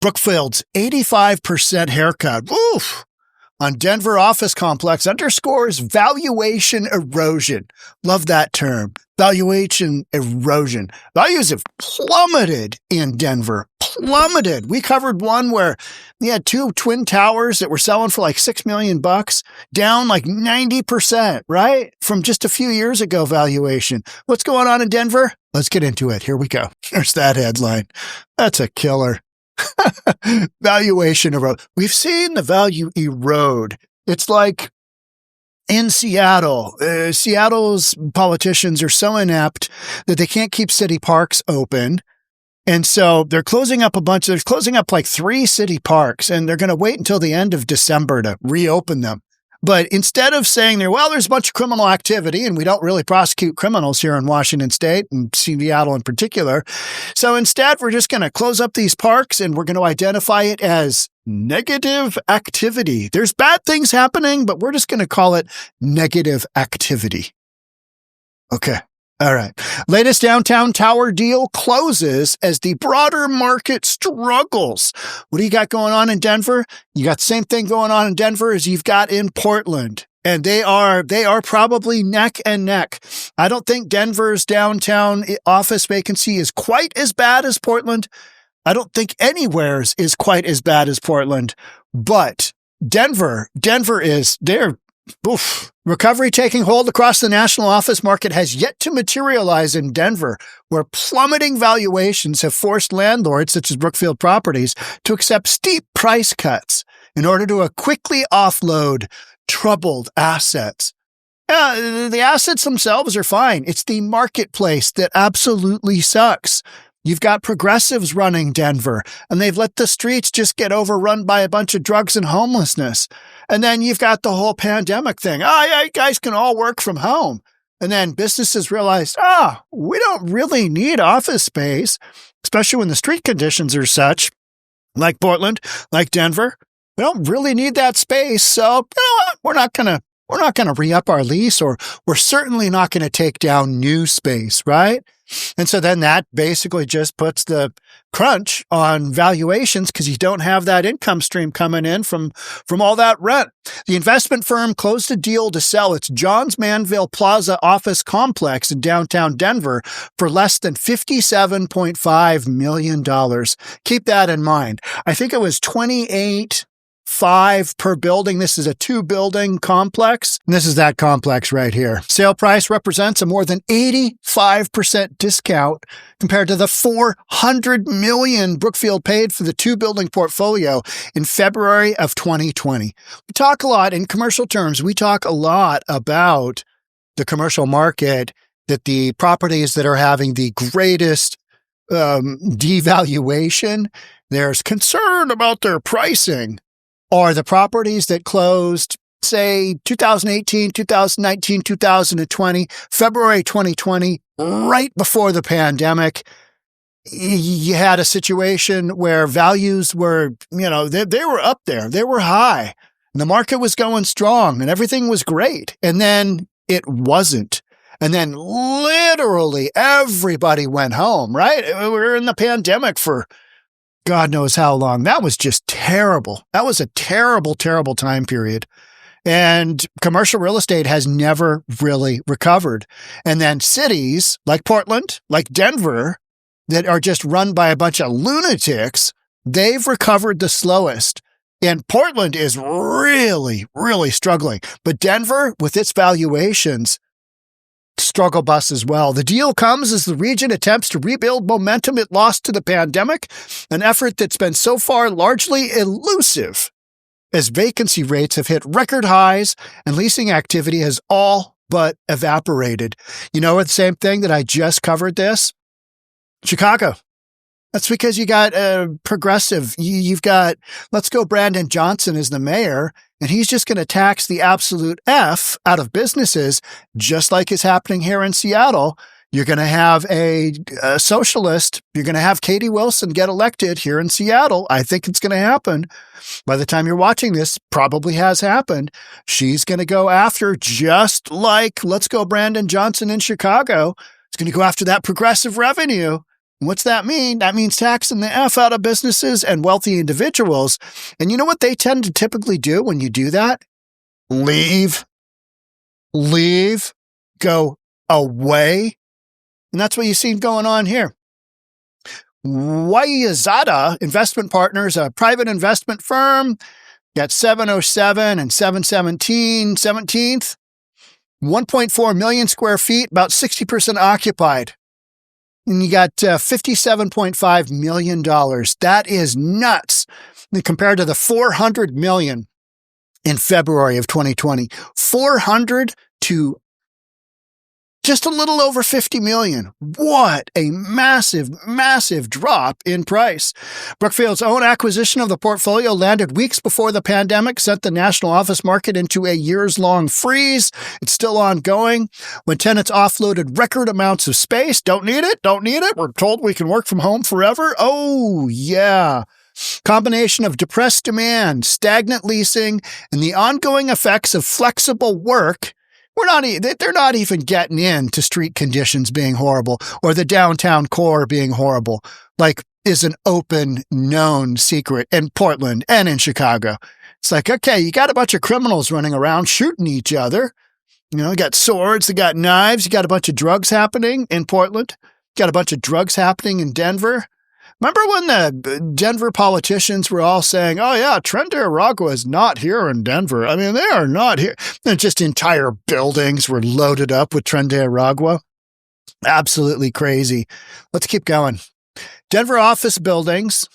Brookfield's 85% haircut, oof, on Denver office complex underscores valuation erosion. Love that term. Valuation erosion. Values have plummeted in Denver. Plummeted. We covered one where you had two twin towers that were selling for like $6 million, down like 90%, right? From just a few years ago valuation. What's going on in Denver? Let's get into it. Here we go. There's that headline. That's a killer. Valuation erode. We've seen the value erode. It's like in Seattle. Seattle's politicians are so inept that they can't keep city parks open. And so they're closing up they're closing up like 3 city parks, and they're going to wait until the end of December to reopen them. But instead of saying there's a bunch of criminal activity, and we don't really prosecute criminals here in Washington State and Seattle in particular. So instead, we're just going to close up these parks and we're going to identify it as negative activity. There's bad things happening, but we're just going to call it negative activity. Okay. All right. Latest downtown tower deal closes as the broader market struggles. What do you got going on in Denver? You got the same thing going on in Denver as you've got in Portland. And they are probably neck and neck. I don't think Denver's downtown office vacancy is quite as bad as Portland. I don't think anywhere's is quite as bad as Portland. But Denver is there. Oof. Recovery taking hold across the national office market has yet to materialize in Denver, where plummeting valuations have forced landlords such as Brookfield Properties to accept steep price cuts in order to quickly offload troubled assets. The assets themselves are fine. It's the marketplace that absolutely sucks. You've got progressives running Denver, and they've let the streets just get overrun by a bunch of drugs and homelessness. And then you've got the whole pandemic thing. Oh, yeah, you guys can all work from home. And then businesses realized, we don't really need office space, especially when the street conditions are such, like Portland, like Denver. We don't really need that space. So, you know what? We're not going to re-up our lease, or we're certainly not going to take down new space, right? And so then that basically just puts the crunch on valuations because you don't have that income stream coming in from all that rent. The investment firm closed a deal to sell its Johns Manville Plaza office complex in downtown Denver for less than $57.5 million. Keep that in mind. I think it was $28.5 per building. This is a 2-building complex. And this is that complex right here. Sale price represents a more than 85% discount compared to the $400 million Brookfield paid for the 2-building portfolio in February of 2020. We talk a lot in commercial terms. We talk a lot about the commercial market, that the properties that are having the greatest devaluation, there's concern about their pricing, are the properties that closed, say, 2018, 2019, 2020, February 2020, right before the pandemic. You had a situation where values were, they were up there. They were high. And the market was going strong and everything was great. And then it wasn't. And then literally everybody went home, right? We were in the pandemic for God knows how long. That was just terrible. That was a terrible, terrible time period. And commercial real estate has never really recovered. And then cities like Portland, like Denver, that are just run by a bunch of lunatics, they've recovered the slowest. And Portland is really, really struggling. But Denver, with its valuations, struggle bus as well. The deal comes as the region attempts to rebuild momentum it lost to the pandemic, an effort that's been so far largely elusive as vacancy rates have hit record highs and leasing activity has all but evaporated. You know, the same thing that I just covered this? Chicago. That's because you got a progressive. You've got, let's go, Brandon Johnson is the mayor, and he's just going to tax the absolute F out of businesses, just like is happening here in Seattle. You're going to have a socialist. You're going to have Katie Wilson get elected here in Seattle. I think it's going to happen. By the time you're watching this, probably has happened. She's going to go after, just like let's go, Brandon Johnson in Chicago. It's going to go after that progressive revenue. What's that mean? That means taxing the F out of businesses and wealthy individuals. And you know what they tend to typically do when you do that? Leave, go away. And that's what you see going on here. Wayzata Investment Partners, a private investment firm, got 707 and 717, 17th, 1.4 million square feet, about 60% occupied. And you got $57.5 million. That is nuts compared to the $400 million in February of 2020. 400 to just a little over 50 million. What a massive, massive drop in price. Brookfield's own acquisition of the portfolio landed weeks before the pandemic sent the national office market into a years-long freeze. It's still ongoing. When tenants offloaded record amounts of space, don't need it. We're told we can work from home forever. Oh, yeah. Combination of depressed demand, stagnant leasing, and the ongoing effects of flexible work. They're not even getting into street conditions being horrible or the downtown core being horrible, like is an open, known secret in Portland and in Chicago. It's like, okay, you got a bunch of criminals running around shooting each other. You got swords, you got knives, you got a bunch of drugs happening in Portland, you got a bunch of drugs happening in Denver. Remember when the Denver politicians were all saying, oh, yeah, Tren de Aragua is not here in Denver. I mean, they are not here. And just entire buildings were loaded up with Tren de Aragua. Absolutely crazy. Let's keep going. Denver office buildings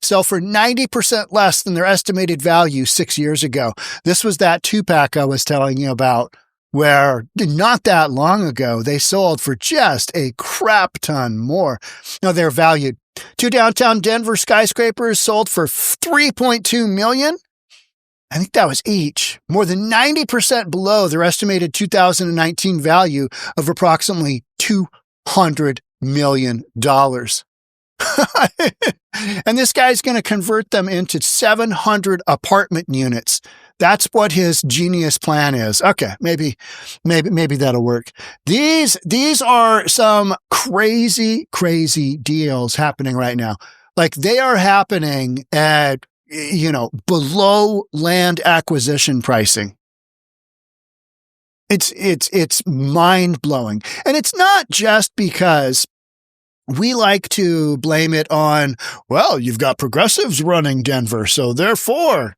sell for 90% less than their estimated value 6 years ago. This was that two-pack I was telling you about, where not that long ago, they sold for just a crap ton more. Now they're valued. 2 downtown Denver skyscrapers sold for $3.2 million. I think that was each. More than 90% below their estimated 2019 value of approximately $200 million. And this guy's going to convert them into 700 apartment units. That's what his genius plan is. Okay, maybe that'll work. These are some crazy deals happening right now. Like they are happening at, below land acquisition pricing. It's mind blowing. And it's not just because we like to blame it on, well, you've got progressives running Denver, so therefore,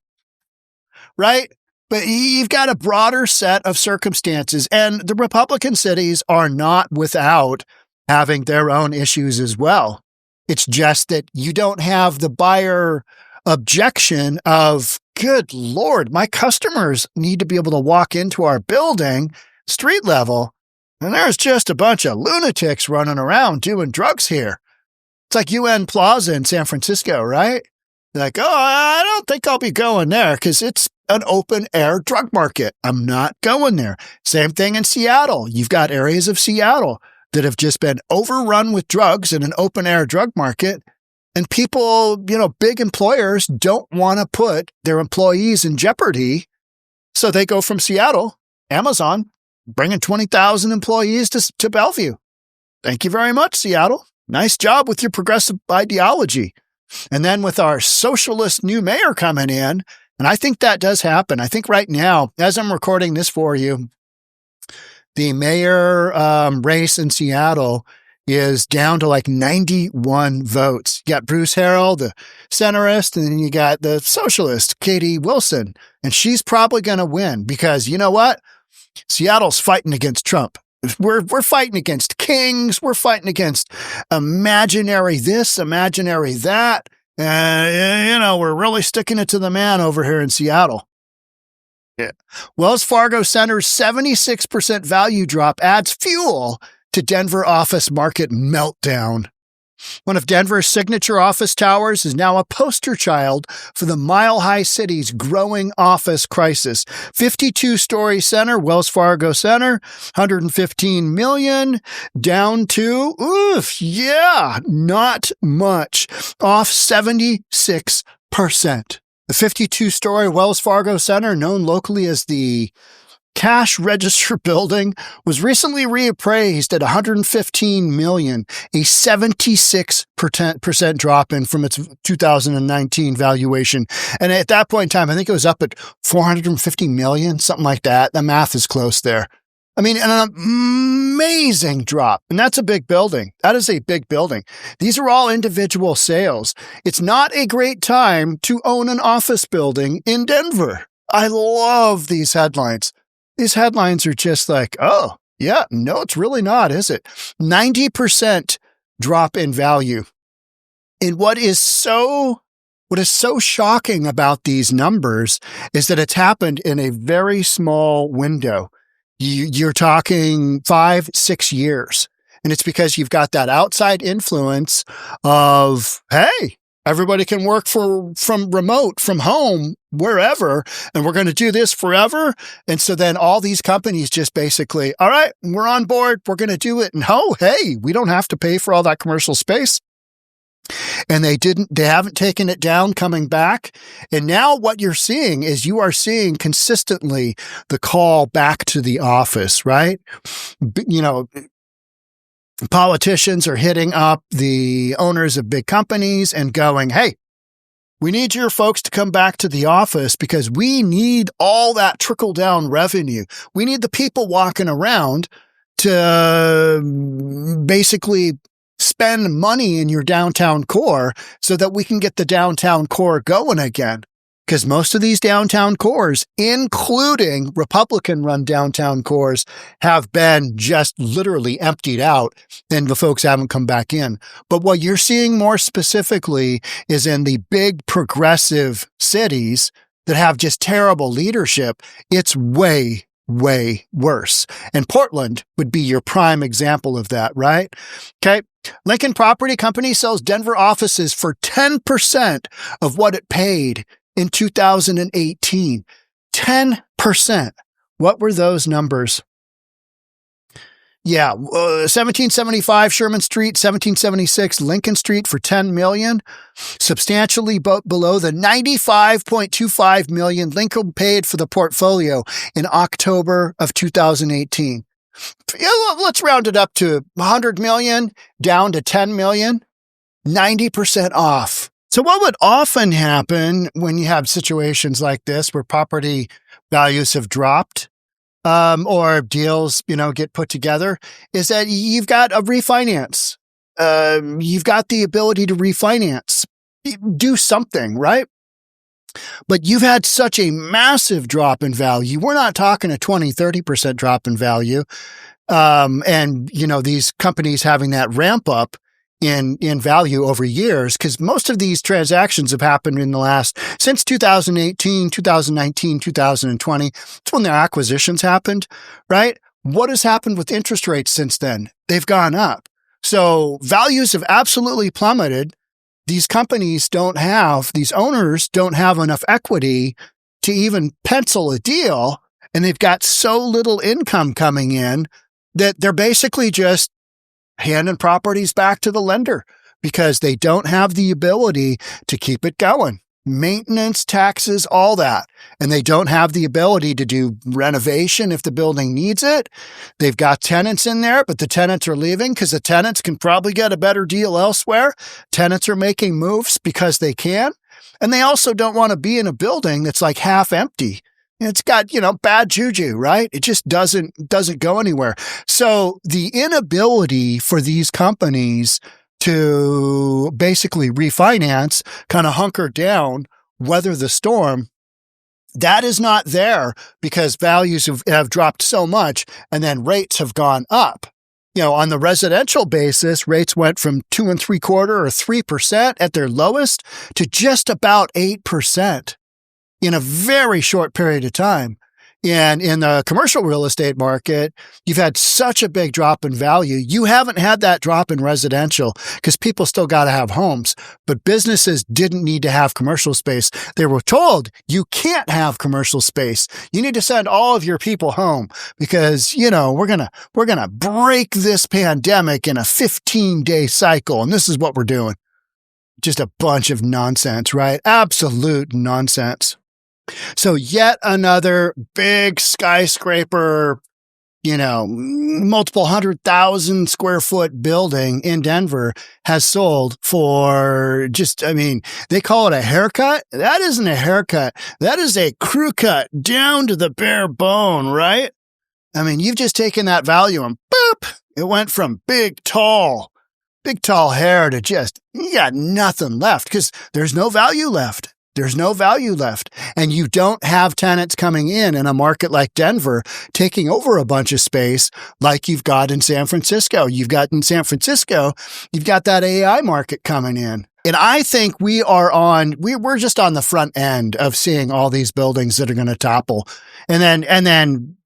right? But you've got a broader set of circumstances, and the Republican cities are not without having their own issues as well. It's just that you don't have the buyer objection of, good Lord, my customers need to be able to walk into our building, street level, and there's just a bunch of lunatics running around doing drugs here. It's like UN Plaza in San Francisco, right? Like, oh, I don't think I'll be going there because it's an open air drug market. I'm not going there. Same thing in Seattle. You've got areas of Seattle that have just been overrun with drugs in an open air drug market. And people, big employers don't want to put their employees in jeopardy. So they go from Seattle, Amazon, bringing 20,000 employees to Bellevue. Thank you very much, Seattle. Nice job with your progressive ideology. And then with our socialist new mayor coming in, and I think that does happen. I think right now, as I'm recording this for you, the mayor race in Seattle is down to like 91 votes. You got Bruce Harrell, the centrist, and then you got the socialist, Katie Wilson. And she's probably going to win because you know what? Seattle's fighting against Trump. We're fighting against kings. We're fighting against imaginary this, imaginary that. We're really sticking it to the man over here in Seattle. Yeah. Wells Fargo Center's 76% value drop adds fuel to Denver office market meltdown. One of Denver's signature office towers is now a poster child for the mile-high city's growing office crisis. 52-story center, Wells Fargo Center, $115 million, down to, not much, off 76%. The 52-story Wells Fargo Center, known locally as the Cash Register Building was recently reappraised at $115 million, a 76% drop in from its 2019 valuation. And at that point in time, I think it was up at $450 million, something like that. The math is close there. I mean, an amazing drop. And that's a big building. That is a big building. These are all individual sales. It's not a great time to own an office building in Denver. I love these headlines. These headlines are just like, oh, yeah, no, it's really not, is it? 90% drop in value. And what is so shocking about these numbers is that it's happened in a very small window. You're talking 5-6 years. And it's because you've got that outside influence of, hey, everybody can work from remote, from home, wherever, and we're going to do this forever. And so then all these companies just basically, all right, we're on board. We're going to do it. And hey, we don't have to pay for all that commercial space. And they haven't taken it down coming back. And now what you're seeing is you are seeing consistently the call back to the office, right? Politicians are hitting up the owners of big companies and going, hey, we need your folks to come back to the office because we need all that trickle down revenue. We need the people walking around to basically spend money in your downtown core so that we can get the downtown core going again. Because most of these downtown cores, including Republican-run downtown cores, have been just literally emptied out and the folks haven't come back in. But what you're seeing more specifically is in the big progressive cities that have just terrible leadership, it's way, way worse. And Portland would be your prime example of that, right? Okay. Lincoln Property Company sells Denver offices for 10% of what it paid in 2018. 10%. What were those numbers? Yeah, 1775 Sherman Street, 1776 Lincoln Street for $10 million, substantially below the $95.25 million Lincoln paid for the portfolio in October of 2018. Let's round it up to $100 million, down to $10 million, 90% off. So what would often happen when you have situations like this where property values have dropped or deals, get put together is that you've got a refinance. You've got the ability to refinance, do something, right? But you've had such a massive drop in value. We're not talking a 20-30% drop in value. And these companies having that ramp up in value over years, because most of these transactions have happened since 2018, 2019, 2020. It's when their acquisitions happened, right? What has happened with interest rates since then? They've gone up. So values have absolutely plummeted. These owners don't have enough equity to even pencil a deal. And they've got so little income coming in that they're basically just handing properties back to the lender because they don't have the ability to keep it going. Maintenance, taxes, all that. And they don't have the ability to do renovation if the building needs it. They've got tenants in there, but the tenants are leaving because the tenants can probably get a better deal elsewhere. Tenants are making moves because they can. And they also don't want to be in a building that's like half empty. It's got, bad juju, right? It just doesn't go anywhere. So the inability for these companies to basically refinance, kind of hunker down, weather the storm, that is not there because values have dropped so much and then rates have gone up. On the residential basis, rates went from 2.75% or 3% at their lowest to just about 8%. In a very short period of time. And in the commercial real estate market, you've had such a big drop in value. You haven't had that drop in residential because people still got to have homes, but businesses didn't need to have commercial space. They were told you can't have commercial space. You need to send all of your people home because, we're going to break this pandemic in a 15-day cycle. And this is what we're doing. Just a bunch of nonsense, right? Absolute nonsense. So yet another big skyscraper, multiple 100,000 square foot building in Denver has sold for they call it a haircut. That isn't a haircut. That is a crew cut down to the bare bone, right? I mean, you've just taken that value and boop, it went from big, tall hair to you got nothing left because there's no value left. There's no value left. And you don't have tenants coming in a market like Denver taking over a bunch of space like you've got in San Francisco. You've got that AI market coming in. And I think we're just on the front end of seeing all these buildings that are going to topple. And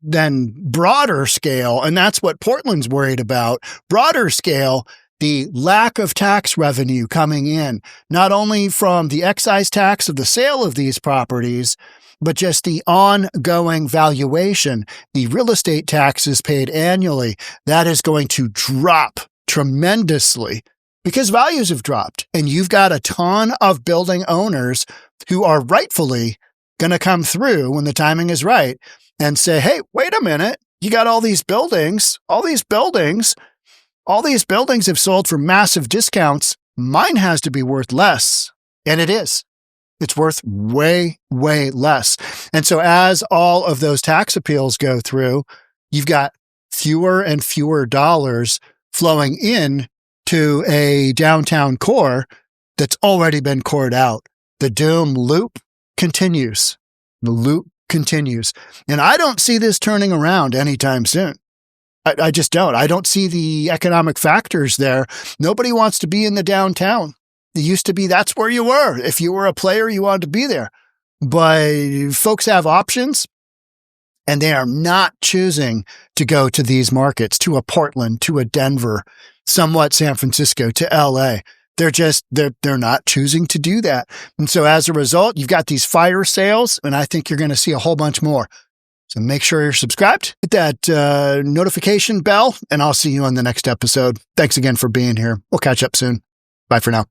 then broader scale, and that's what Portland's worried about, broader scale, the lack of tax revenue coming in, not only from the excise tax of the sale of these properties, but just the ongoing valuation, the real estate taxes paid annually, that is going to drop tremendously because values have dropped. And you've got a ton of building owners who are rightfully going to come through when the timing is right and say, hey, wait a minute, you got all these buildings have sold for massive discounts. Mine has to be worth less. And it is. It's worth way, way less. And so as all of those tax appeals go through, you've got fewer and fewer dollars flowing in to a downtown core that's already been cored out. The doom loop continues. The loop continues. And I don't see this turning around anytime soon. I just don't. I don't see the economic factors there. Nobody wants to be in the downtown. It used to be that's where you were. If you were a player, you wanted to be there. But folks have options, and they are not choosing to go to these markets, to a Portland, to a Denver, somewhat San Francisco, to LA. They're not choosing to do that. And so as a result, you've got these fire sales, and I think you're going to see a whole bunch more. So make sure you're subscribed, hit that notification bell, and I'll see you on the next episode. Thanks again for being here. We'll catch up soon. Bye for now.